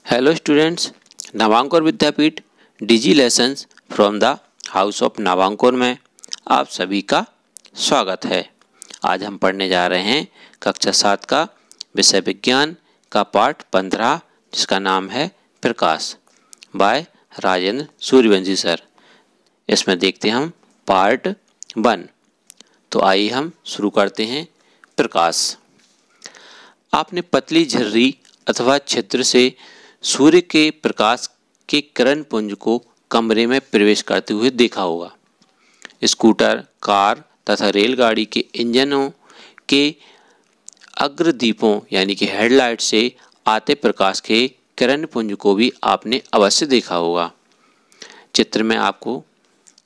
Hello students, Navankur Vidyapeeth digi lessons from the house of Navankur में आप सभी का स्वागत है। आज हम पढ़ने जा रहे हैं कक्षा 7 का विषय विज्ञान का पाठ 15 जिसका नाम है प्रकाश बाय राजेंद्र सूर्यवंशी सर। इसमें देखते हैं हम पार्ट 1। तो आइए हम शुरू करते हैं। प्रकाश। आपने पतली झर्री अथवा छिद्र से सूर्य के प्रकाश के किरण पुंज को कमरे में प्रवेश करते हुए देखा होगा। स्कूटर, कार तथा रेलगाड़ी के इंजनों के अग्रदीपों यानी कि हेडलाइट से आते प्रकाश के किरण पुंज को भी आपने अवश्य देखा होगा। चित्र में आपको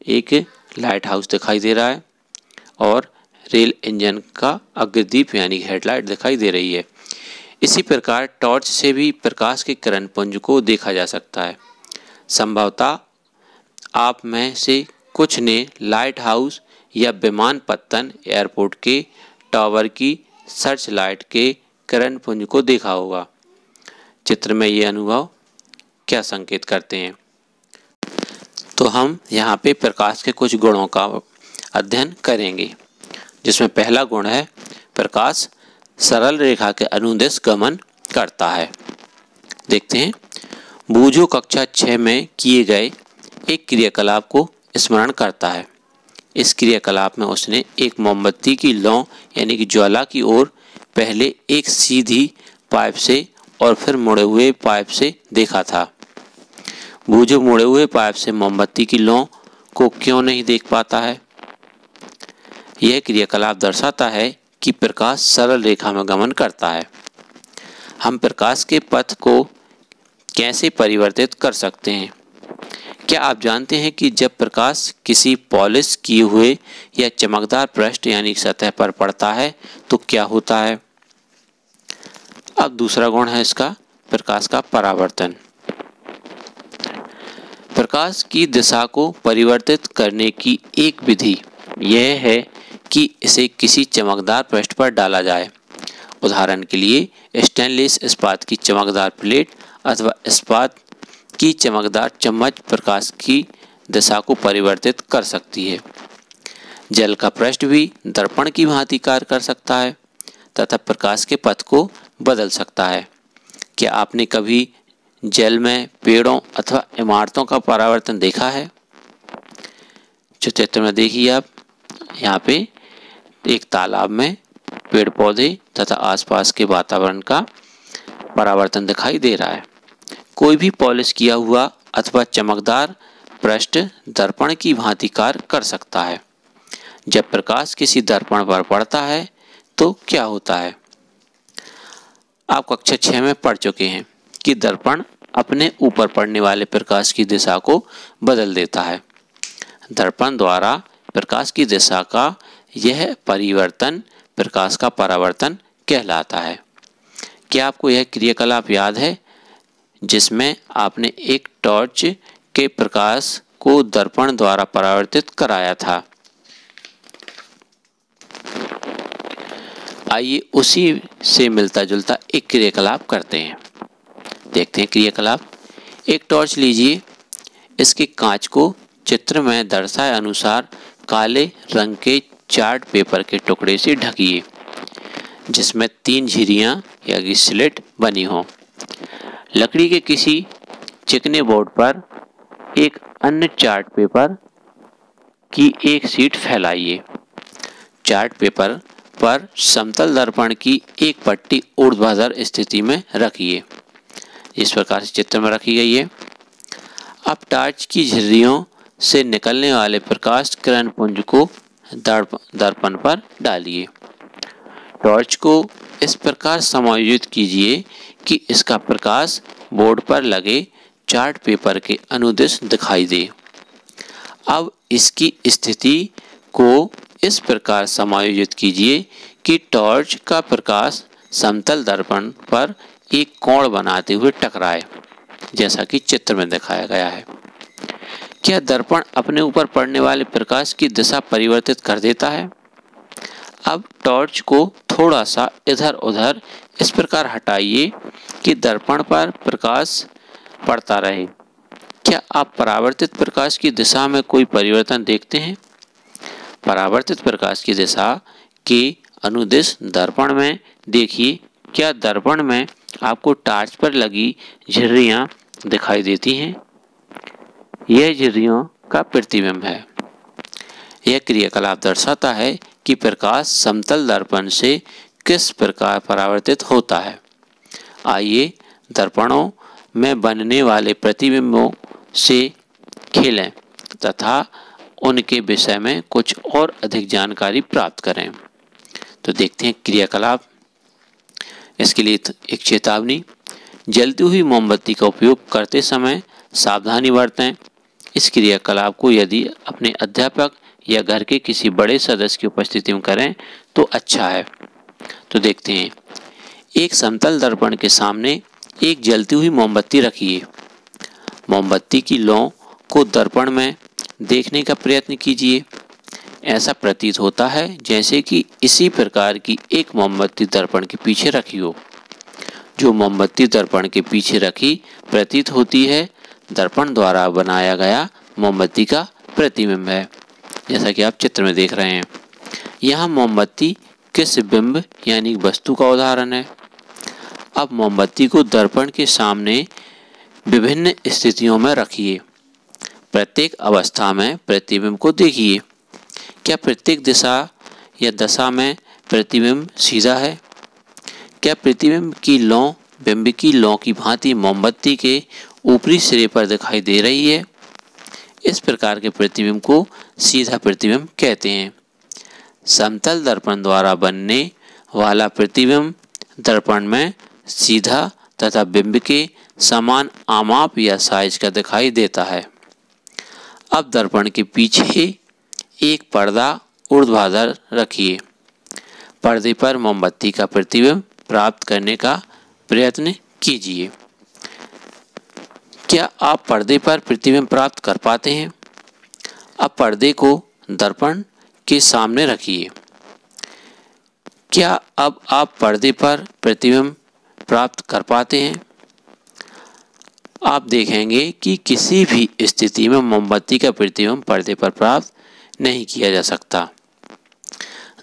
एक लाइट हाउस दिखाई दे रहा है और रेल इंजन का अग्रदीप यानी हेडलाइट दिखाई दे रही है। इसी प्रकार टॉर्च से भी प्रकाश के किरण पुंज को देखा जा सकता है। संभवतः आप में से कुछ ने लाइट हाउस या विमानपत्तन एयरपोर्ट के टावर की सर्च लाइट के किरण पुंज को देखा होगा। चित्र में ये अनुभव क्या संकेत करते हैं? तो हम यहाँ पे प्रकाश के कुछ गुणों का अध्ययन करेंगे, जिसमें पहला गुण है प्रकाश सरल रेखा के अनुदिश गमन करता है। देखते हैं। बूझो कक्षा 6 में किए गए एक क्रियाकलाप को स्मरण करता है। इस क्रियाकलाप में उसने एक मोमबत्ती की लौ यानी कि ज्वाला की ओर पहले एक सीधी पाइप से और फिर मुड़े हुए पाइप से देखा था। बूझो मुड़े हुए पाइप से मोमबत्ती की लौ को क्यों नहीं देख पाता है? यह क्रियाकलाप दर्शाता है कि प्रकाश सरल रेखा में गमन करता है। हम प्रकाश के पथ को कैसे परिवर्तित कर सकते हैं? क्या आप जानते हैं कि जब प्रकाश किसी पॉलिश किए हुए या चमकदार पृष्ठ यानी सतह पर पड़ता है तो क्या होता है? अब दूसरा गुण है इसका प्रकाश का परावर्तन। प्रकाश की दिशा को परिवर्तित करने की एक विधि यह है कि इसे किसी चमकदार पृष्ठ पर डाला जाए। उदाहरण के लिए स्टेनलेस इस्पात की चमकदार प्लेट अथवा इस्पात की चमकदार चम्मच प्रकाश की दिशा को परिवर्तित कर सकती है। जल का पृष्ठ भी दर्पण की भांति कार्य कर सकता है तथा प्रकाश के पथ को बदल सकता है। क्या आपने कभी जल में पेड़ों अथवा इमारतों का परावर्तन देखा है? जो चित्र में देखिए आप, यहाँ पे एक तालाब में पेड़ पौधे तथा आसपास के वातावरण का परावर्तन दिखाई दे रहा है। कोई भी पॉलिश किया हुआ अथवा चमकदार पृष्ठ दर्पण की भांति कार्य कर सकता है। जब प्रकाश किसी दर्पण पर पड़ता है तो क्या होता है? आप कक्षा 6 में पढ़ चुके हैं कि दर्पण अपने ऊपर पड़ने वाले प्रकाश की दिशा को बदल देता है। दर्पण द्वारा प्रकाश की दिशा का यह परिवर्तन प्रकाश का परावर्तन कहलाता है। क्या आपको यह क्रियाकलाप याद है जिसमें आपने एक टॉर्च के प्रकाश को दर्पण द्वारा परावर्तित कराया था? आइए उसी से मिलता जुलता एक क्रियाकलाप करते हैं। देखते हैं क्रियाकलाप। एक टॉर्च लीजिए, इसके कांच को चित्र में दर्शाए अनुसार काले रंग के चार्ट पेपर के टुकड़े से ढकिए जिसमें 3 झिर्रियां या कि स्लिट बनी हो। लकड़ी के किसी चिकने बोर्ड पर एक अन्य चार्ट पेपर की एक शीट फैलाइए। चार्ट पेपर पर समतल दर्पण की एक पट्टी ऊर्ध्वाधर स्थिति में रखिए। इस प्रकार से चित्र में रखी गई है। अब टॉर्च की झिर्रियों से निकलने वाले प्रकाश किरण पुंज को दर्पण पर डालिए। टॉर्च को इस प्रकार समायोजित कीजिए कि इसका प्रकाश बोर्ड पर लगे चार्ट पेपर के अनुदिश दिखाई दे। अब इसकी स्थिति को इस प्रकार समायोजित कीजिए कि टॉर्च का प्रकाश समतल दर्पण पर एक कोण बनाते हुए टकराए, जैसा कि चित्र में दिखाया गया है। क्या दर्पण अपने ऊपर पड़ने वाले प्रकाश की दिशा परिवर्तित कर देता है? अब टॉर्च को थोड़ा सा इधर उधर इस प्रकार हटाइए कि दर्पण पर प्रकाश पड़ता रहे। क्या आप परावर्तित प्रकाश की दिशा में कोई परिवर्तन देखते हैं? परावर्तित प्रकाश की दिशा के अनुदिश दर्पण में देखिए। क्या दर्पण में आपको टॉर्च पर लगी झिर्रियाँ दिखाई देती हैं? यह झिर्रियों का प्रतिबिंब है। यह क्रियाकलाप दर्शाता है कि प्रकाश समतल दर्पण से किस प्रकार परावर्तित होता है। आइए दर्पणों में बनने वाले प्रतिबिंबों से खेलें तथा उनके विषय में कुछ और अधिक जानकारी प्राप्त करें। तो देखते हैं क्रियाकलाप। इसके लिए एक चेतावनी। जलती हुई मोमबत्ती का उपयोग करते समय सावधानी बरतें। इस क्रियाकलाप को यदि अपने अध्यापक या घर के किसी बड़े सदस्य की उपस्थिति में करें तो अच्छा है। तो देखते हैं। एक समतल दर्पण के सामने एक जलती हुई मोमबत्ती रखिए। मोमबत्ती की लौ को दर्पण में देखने का प्रयत्न कीजिए। ऐसा प्रतीत होता है जैसे कि इसी प्रकार की एक मोमबत्ती दर्पण के पीछे रखी हो। जो मोमबत्ती दर्पण के पीछे रखी प्रतीत होती है, दर्पण द्वारा बनाया गया मोमबत्ती का प्रतिबिंब है, जैसा कि आप चित्र में देख रहे हैं। यहाँ मोमबत्ती किस बिंब यानी वस्तु का उदाहरण है। अब मोमबत्ती को दर्पण के सामने विभिन्न स्थितियों में रखिए। प्रत्येक अवस्था में प्रतिबिंब को देखिए। क्या प्रत्येक दिशा या दशा में प्रतिबिंब सीधा है? क्या प्रतिबिंब की लौ बिंब की लौ की भांति मोमबत्ती के ऊपरी सिरे पर दिखाई दे रही है? इस प्रकार के प्रतिबिंब को सीधा प्रतिबिंब कहते हैं। समतल दर्पण द्वारा बनने वाला प्रतिबिंब दर्पण में सीधा तथा बिंब के समान आमाप या साइज का दिखाई देता है। अब दर्पण के पीछे एक पर्दा ऊर्ध्वाधर रखिए। पर्दे पर मोमबत्ती का प्रतिबिंब प्राप्त करने का प्रयत्न कीजिए। क्या आप पर्दे पर प्रतिबिंब प्राप्त कर पाते हैं? अब पर्दे को दर्पण के सामने रखिए। क्या अब आप पर्दे पर प्रतिबिंब प्राप्त कर पाते हैं? आप देखेंगे कि किसी भी स्थिति में मोमबत्ती का प्रतिबिंब पर्दे पर प्राप्त नहीं किया जा सकता।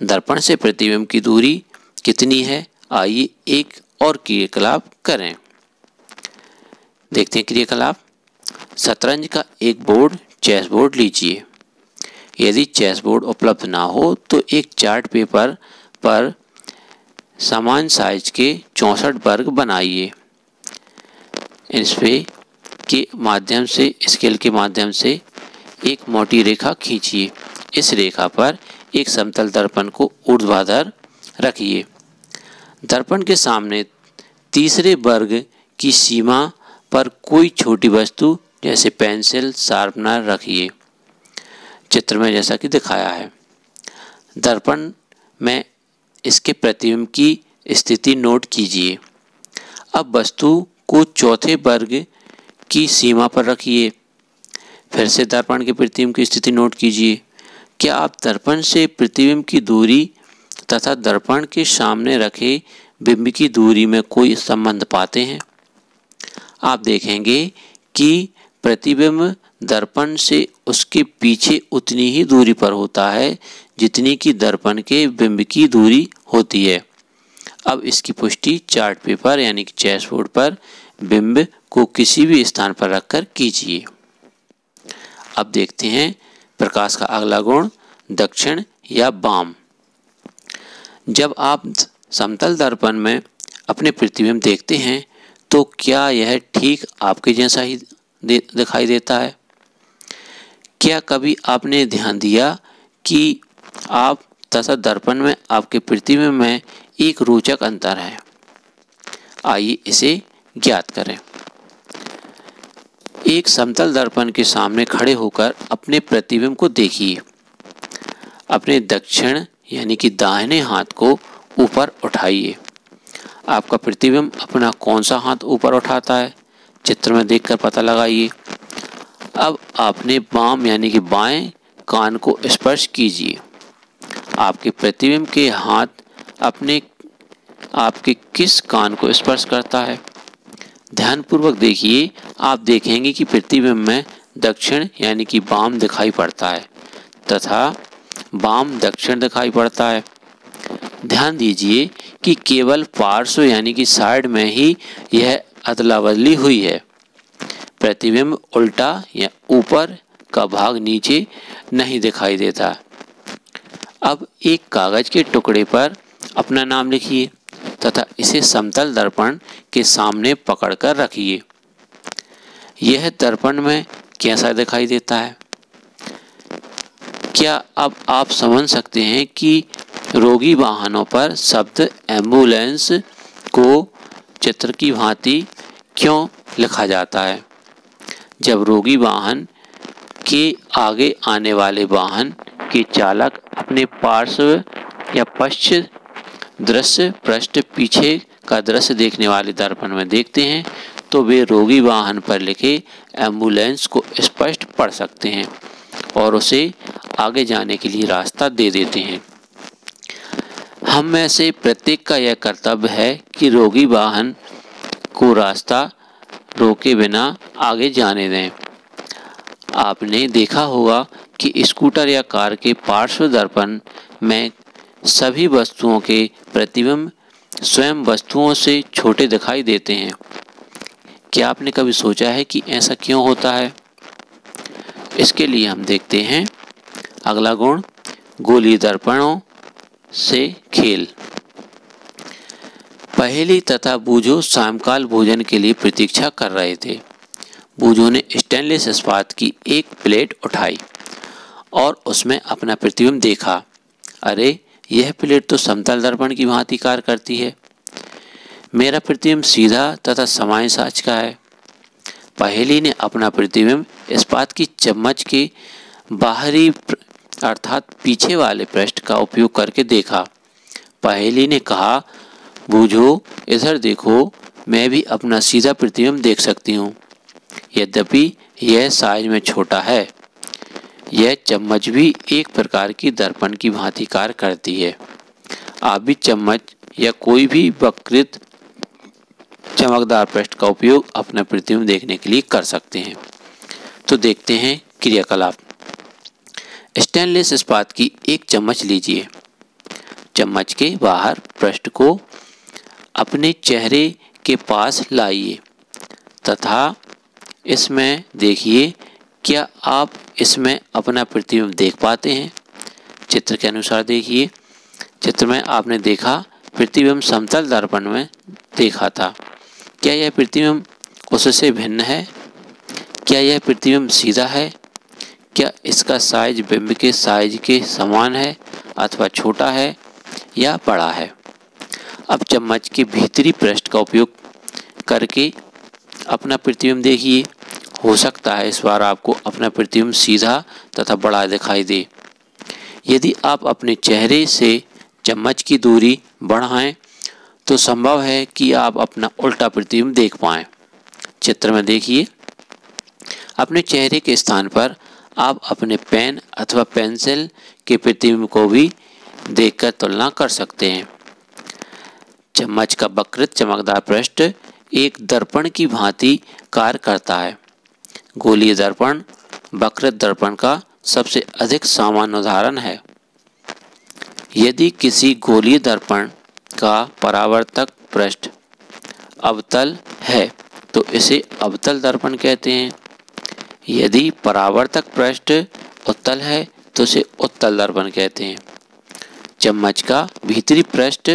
दर्पण से प्रतिबिंब की दूरी कितनी है? आइए एक और क्रियाकलाप करें। देखते हैं क्रियाकलाप। शतरंज का एक बोर्ड चेस बोर्ड लीजिए। यदि चेस बोर्ड उपलब्ध ना हो तो एक चार्ट पेपर पर समान साइज के 64 वर्ग बनाइए। इसपे के माध्यम से स्केल के माध्यम से एक मोटी रेखा खींचिए। इस रेखा पर एक समतल दर्पण को ऊर्ध्वाधर रखिए। दर्पण के सामने तीसरे वर्ग की सीमा पर कोई छोटी वस्तु जैसे पेंसिल शार्पनर रखिए, चित्र में जैसा कि दिखाया है। दर्पण में इसके प्रतिबिंब की स्थिति नोट कीजिए। अब वस्तु को चौथे वर्ग की सीमा पर रखिए। फिर से दर्पण के प्रतिबिंब की स्थिति नोट कीजिए। क्या आप दर्पण से प्रतिबिंब की दूरी तथा दर्पण के सामने रखे बिंब की दूरी में कोई संबंध पाते हैं? आप देखेंगे कि प्रतिबिंब दर्पण से उसके पीछे उतनी ही दूरी पर होता है जितनी कि दर्पण के बिंब की दूरी होती है। अब इसकी पुष्टि चार्ट पेपर यानी कि चेस बोर्ड पर बिंब को किसी भी स्थान पर रखकर कीजिए। अब देखते हैं प्रकाश का अगला गुण, दक्षिण या वाम। जब आप समतल दर्पण में अपने प्रतिबिंब देखते हैं तो क्या यह ठीक आपके जैसा ही दिखाई देता है? क्या कभी आपने ध्यान दिया कि आप तथा दर्पण में आपके प्रतिबिंब में एक रोचक अंतर है? आइए इसे ज्ञात करें। एक समतल दर्पण के सामने खड़े होकर अपने प्रतिबिंब को देखिए। अपने दक्षिण यानी कि दाहिने हाथ को ऊपर उठाइए। आपका प्रतिबिंब अपना कौन सा हाथ ऊपर उठाता है, चित्र में देखकर पता लगाइए। अब आपने वाम यानी कि बाएं कान को स्पर्श कीजिए। आपके प्रतिबिंब के हाथ अपने आपके किस कान को स्पर्श करता है? ध्यानपूर्वक देखिए, आप देखेंगे कि प्रतिबिंब में दक्षिण यानी कि वाम दिखाई पड़ता है तथा वाम दक्षिण दिखाई पड़ता है। ध्यान दीजिए कि केवल पार्श्व यानी कि साइड में ही यह अदला बदली हुई है। प्रतिबिंब उल्टा या ऊपर का भाग नीचे नहीं दिखाई देता। अब एक कागज के टुकड़े पर अपना नाम लिखिए तथा इसे समतल दर्पण के सामने पकड़कर रखिए। यह दर्पण में कैसा दिखाई देता है? क्या अब आप समझ सकते हैं कि रोगी वाहनों पर शब्द एम्बुलेंस को चित्र की भांति क्यों लिखा जाता है? जब रोगी वाहन के आगे आने वाले वाहन के चालक अपने पार्श्व या पश्च दृश्य पृष्ठ पीछे का दृश्य देखने वाले दर्पण में देखते हैं तो वे रोगी वाहन पर लिखे एम्बुलेंस को स्पष्ट पढ़ सकते हैं और उसे आगे जाने के लिए रास्ता दे देते हैं। हम में से प्रत्येक का यह कर्तव्य है कि रोगी वाहन को रास्ता रोके बिना आगे जाने दें। आपने देखा होगा कि स्कूटर या कार के पार्श्व दर्पण में सभी वस्तुओं के प्रतिबिंब स्वयं वस्तुओं से छोटे दिखाई देते हैं। क्या आपने कभी सोचा है कि ऐसा क्यों होता है? इसके लिए हम देखते हैं अगला गुण, गोलीय दर्पणों से खेल। पहेली तथा बूझो सायंकाल भोजन के लिए प्रतीक्षा कर रहे थे। बूझो ने स्टेनलेस इस्पात की एक प्लेट उठाई और उसमें अपना प्रतिबिंब देखा। अरे, यह प्लेट तो समतल दर्पण की भांति कार्य करती है। मेरा प्रतिबिंब सीधा तथा समान साँच का है। पहेली ने अपना प्रतिबिंब इस्पात की चम्मच के बाहरी अर्थात पीछे वाले पृष्ठ का उपयोग करके देखा। पहेली ने कहा, बूझो इधर देखो, मैं भी अपना सीधा प्रतिबिंब देख सकती हूँ। यद्यपि यह साइज में छोटा है, यह चम्मच भी एक प्रकार की दर्पण की भांति कार्य करती है। आप भी चम्मच या कोई भी वक्रित चमकदार पृष्ठ का उपयोग अपना प्रतिबिंब देखने के लिए कर सकते हैं। तो देखते हैं क्रियाकलाप। स्टेनलेस इस्पात की एक चम्मच लीजिए। चम्मच के बाहर पृष्ठ को अपने चेहरे के पास लाइए तथा इसमें देखिए, क्या आप इसमें अपना प्रतिबिंब देख पाते हैं? चित्र के अनुसार देखिए। चित्र में आपने देखा प्रतिबिंब समतल दर्पण में देखा था। क्या यह प्रतिबिंब उससे भिन्न है? क्या यह प्रतिबिंब सीधा है? क्या इसका साइज बिंब के साइज के समान है अथवा छोटा है या बड़ा है? अब चम्मच के भीतरी पृष्ठ का उपयोग करके अपना प्रतिबिंब देखिए। हो सकता है इस बार आपको अपना प्रतिबिंब सीधा तथा बड़ा दिखाई दे। यदि आप अपने चेहरे से चम्मच की दूरी बढ़ाएं तो संभव है कि आप अपना उल्टा प्रतिबिंब देख पाएं। चित्र में देखिए, अपने चेहरे के स्थान पर आप अपने पेन अथवा पेंसिल के प्रतिबिंब को भी देखकर तुलना कर सकते हैं। चम्मच का वक्रित चमकदार पृष्ठ एक दर्पण की भांति कार्य करता है। गोलीय दर्पण वक्रित दर्पण का सबसे अधिक सामान्य उदाहरण है। यदि किसी गोलीय दर्पण का परावर्तक पृष्ठ अवतल है तो इसे अवतल दर्पण कहते हैं। यदि परावर्तक पृष्ठ उत्तल है तो इसे उत्तल दर्पण कहते हैं। चम्मच का भीतरी पृष्ठ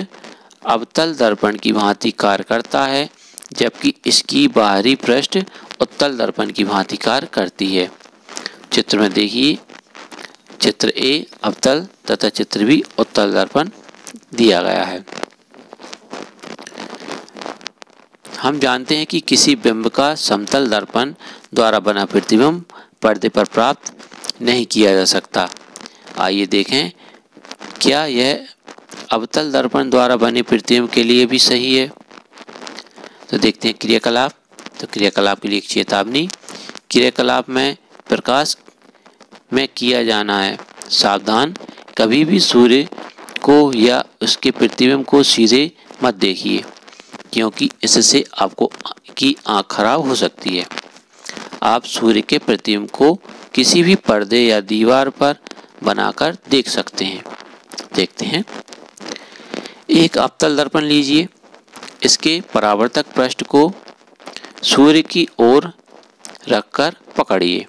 अवतल दर्पण की भांति कार्य करता है, जबकि इसकी बाहरी पृष्ठ उत्तल दर्पण की भांति कार्य करती है। चित्र में देखिए, चित्र ए अवतल तथा चित्र बी उत्तल दर्पण दिया गया है। हम जानते हैं कि किसी बिंब का समतल दर्पण द्वारा बना प्रतिबिंब पर्दे पर प्राप्त नहीं किया जा सकता। आइए देखें, क्या यह अवतल दर्पण द्वारा बने प्रतिबिंब के लिए भी सही है? तो देखते हैं क्रियाकलाप। तो क्रियाकलाप के लिए एक चेतावनी। क्रियाकलाप में प्रकाश में किया जाना है। सावधान, कभी भी सूर्य को या उसके प्रतिबिंब को सीधे मत देखिए, क्योंकि इससे आपको की आँख खराब हो सकती है। आप सूर्य के प्रतिबिंब को किसी भी पर्दे या दीवार पर बनाकर देख सकते हैं। देखते हैं। एक अवतल दर्पण लीजिए। इसके परावर्तक पृष्ठ को सूर्य की ओर रखकर पकड़िए।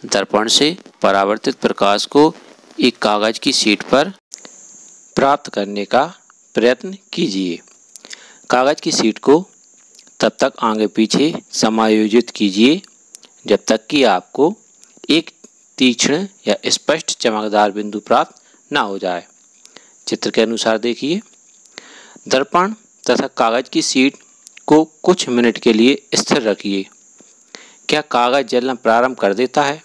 दर्पण से परावर्तित प्रकाश को एक कागज की शीट पर प्राप्त करने का प्रयत्न कीजिए। कागज की शीट को तब तक आगे पीछे समायोजित कीजिए जब तक कि आपको एक तीक्ष्ण या स्पष्ट चमकदार बिंदु प्राप्त ना हो जाए। चित्र के अनुसार देखिए। दर्पण तथा कागज की शीट को कुछ मिनट के लिए स्थिर रखिए। क्या कागज जलना प्रारंभ कर देता है?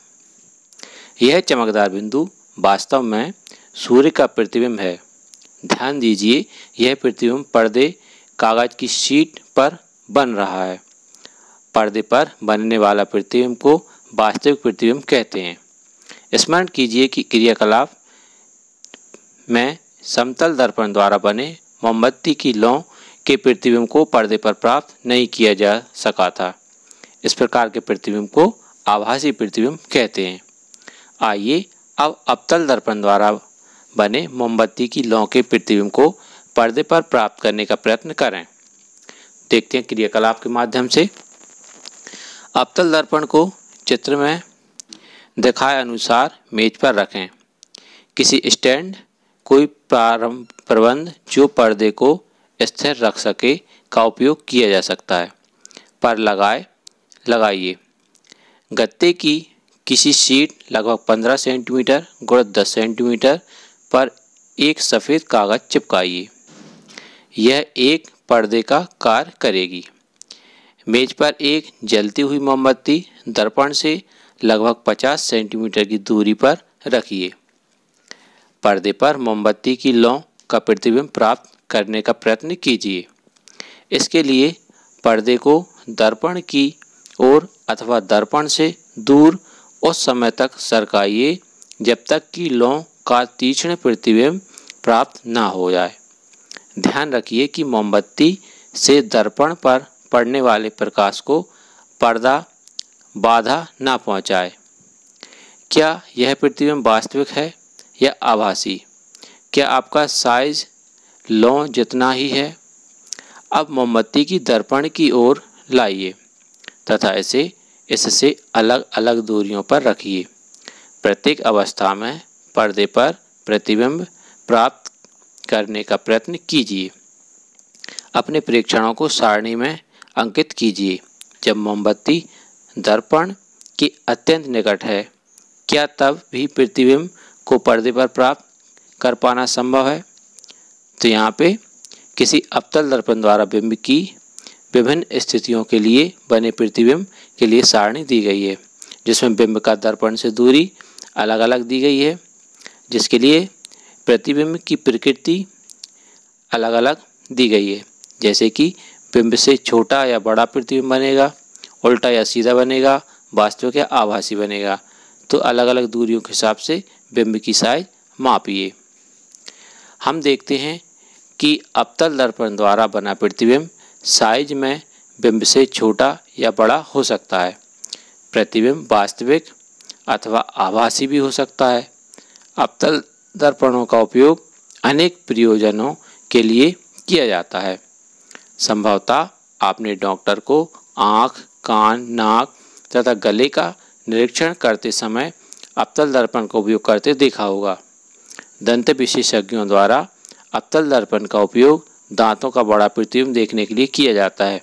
यह चमकदार बिंदु वास्तव में सूर्य का प्रतिबिंब है। ध्यान दीजिए, यह प्रतिबिंब पर्दे कागज की शीट पर बन रहा है। पर्दे पर बनने वाला प्रतिबिंब को वास्तविक प्रतिबिंब कहते हैं। स्मरण कीजिए कि क्रियाकलाप में समतल दर्पण द्वारा बने मोमबत्ती की लौ के प्रतिबिंब को पर्दे पर प्राप्त नहीं किया जा सका था। इस प्रकार के प्रतिबिंब को आभासी प्रतिबिंब कहते हैं। आइए अब अवतल दर्पण द्वारा बने मोमबत्ती की लौ के प्रतिबिंब को पर्दे पर प्राप्त करने का प्रयत्न करें। देखते हैं क्रियाकलाप के माध्यम से। अवतल दर्पण को चित्र में दिखाए अनुसार मेज पर रखें। किसी स्टैंड, कोई प्रबंध जो पर्दे को स्थिर रख सके का उपयोग किया जा सकता है, पर लगाइए। गत्ते की किसी शीट लगभग 15 सेंटीमीटर गुणा 10 सेंटीमीटर पर एक सफ़ेद कागज चिपकाइए। यह एक पर्दे का कार्य करेगी। मेज पर एक जलती हुई मोमबत्ती दर्पण से लगभग 50 सेंटीमीटर की दूरी पर रखिए। पर्दे पर मोमबत्ती की लौ का प्रतिबिंब प्राप्त करने का प्रयत्न कीजिए। इसके लिए पर्दे को दर्पण की ओर अथवा दर्पण से दूर उस समय तक सरकाइए जब तक कि लौ का तीक्ष्ण प्रतिबिंब प्राप्त ना हो जाए। ध्यान रखिए कि मोमबत्ती से दर्पण पर पड़ने वाले प्रकाश को पर्दा बाधा ना पहुंचाए। क्या यह प्रतिबिंब वास्तविक है या आभासी? क्या आपका साइज लौ जितना ही है? अब मोमबत्ती की दर्पण की ओर लाइए तथा इसे इससे अलग अलग दूरियों पर रखिए। प्रत्येक अवस्था में पर्दे पर प्रतिबिंब प्राप्त करने का प्रयत्न कीजिए। अपने प्रेक्षणों को सारणी में अंकित कीजिए। जब मोमबत्ती दर्पण के अत्यंत निकट है, क्या तब भी प्रतिबिंब को पर्दे पर प्राप्त कर पाना संभव है? तो यहाँ पे किसी अवतल दर्पण द्वारा बिंब की विभिन्न स्थितियों के लिए बने प्रतिबिंब के लिए सारणी दी गई है, जिसमें बिंब का दर्पण से दूरी अलग अलग दी गई है, जिसके लिए प्रतिबिंब की प्रकृति अलग अलग दी गई है। जैसे कि बिंब से छोटा या बड़ा प्रतिबिंब बनेगा, उल्टा या सीधा बनेगा, वास्तविक या आभासी बनेगा। तो अलग अलग दूरियों के हिसाब से बिंब की साइज मापिए। हम देखते हैं कि अवतल दर्पण द्वारा बना प्रतिबिंब साइज में बिंब से छोटा या बड़ा हो सकता है। प्रतिबिंब वास्तविक अथवा आभासी भी हो सकता है। अवतल दर्पणों का उपयोग अनेक प्रयोजनों के लिए किया जाता है। संभवतः आपने डॉक्टर को आँख, कान, नाक तथा गले का निरीक्षण करते समय अवतल दर्पण का उपयोग करते देखा होगा। दंत विशेषज्ञों द्वारा अवतल दर्पण का उपयोग दांतों का बड़ा प्रतिबिंब देखने के लिए किया जाता है,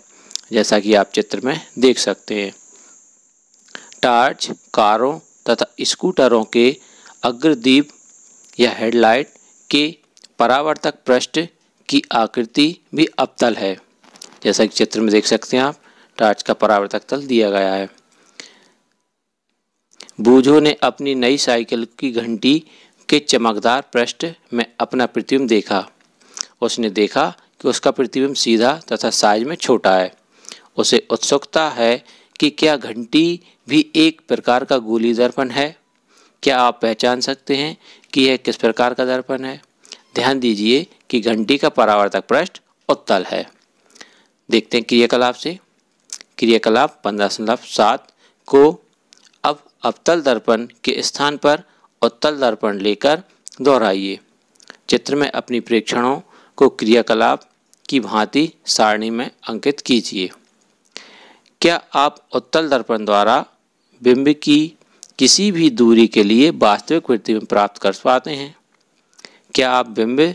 जैसा कि आप चित्र में देख सकते हैं। टार्च, कारों तथा स्कूटरों के अग्रदीप या हेडलाइट के परावर्तक पृष्ठ की आकृति भी अवतल है, जैसा कि चित्र में देख सकते हैं आप। टार्च का परावर्तक तल दिया गया है। बूझो ने अपनी नई साइकिल की घंटी के चमकदार पृष्ठ में अपना प्रतिबिंब देखा। उसने देखा कि उसका प्रतिबिंब सीधा तथा साइज में छोटा है। उसे उत्सुकता है कि क्या घंटी भी एक प्रकार का गोली दर्पण है? क्या आप पहचान सकते हैं कि यह किस प्रकार का दर्पण है। ध्यान दीजिए कि घंटी का परावर्तक पृष्ठ उत्तल है। देखते हैं क्रियाकलाप से। क्रियाकलाप 15.7 को अब अवतल दर्पण के स्थान पर उत्तल दर्पण लेकर दोहराइए। चित्र में अपनी प्रेक्षणों को क्रियाकलाप की भांति सारणी में अंकित कीजिए। क्या आप उत्तल दर्पण द्वारा बिंब की किसी भी दूरी के लिए वास्तविक प्रतिबिंब प्राप्त कर पाते हैं? क्या आप बिंब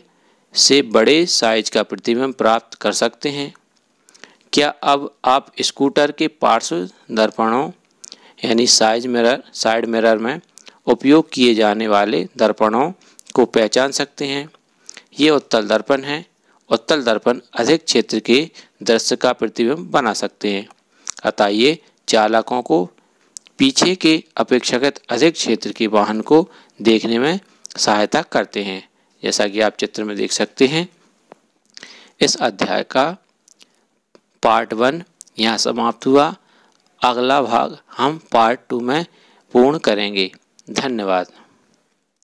से बड़े साइज का प्रतिबिंब प्राप्त कर सकते हैं? क्या अब आप स्कूटर के पार्श्व दर्पणों यानी साइड मिरर में उपयोग किए जाने वाले दर्पणों को पहचान सकते हैं? ये उत्तल दर्पण है। उत्तल दर्पण अधिक क्षेत्र के दृश्य का प्रतिबिंब बना सकते हैं, अतः ये चालकों को पीछे के अपेक्षाकृत अधिक क्षेत्र के वाहन को देखने में सहायता करते हैं। जैसा कि आप चित्र में देख सकते हैं। इस अध्याय का पार्ट 1 यहाँ समाप्त हुआ। अगला भाग हम पार्ट 2 में पूर्ण करेंगे। धन्यवाद।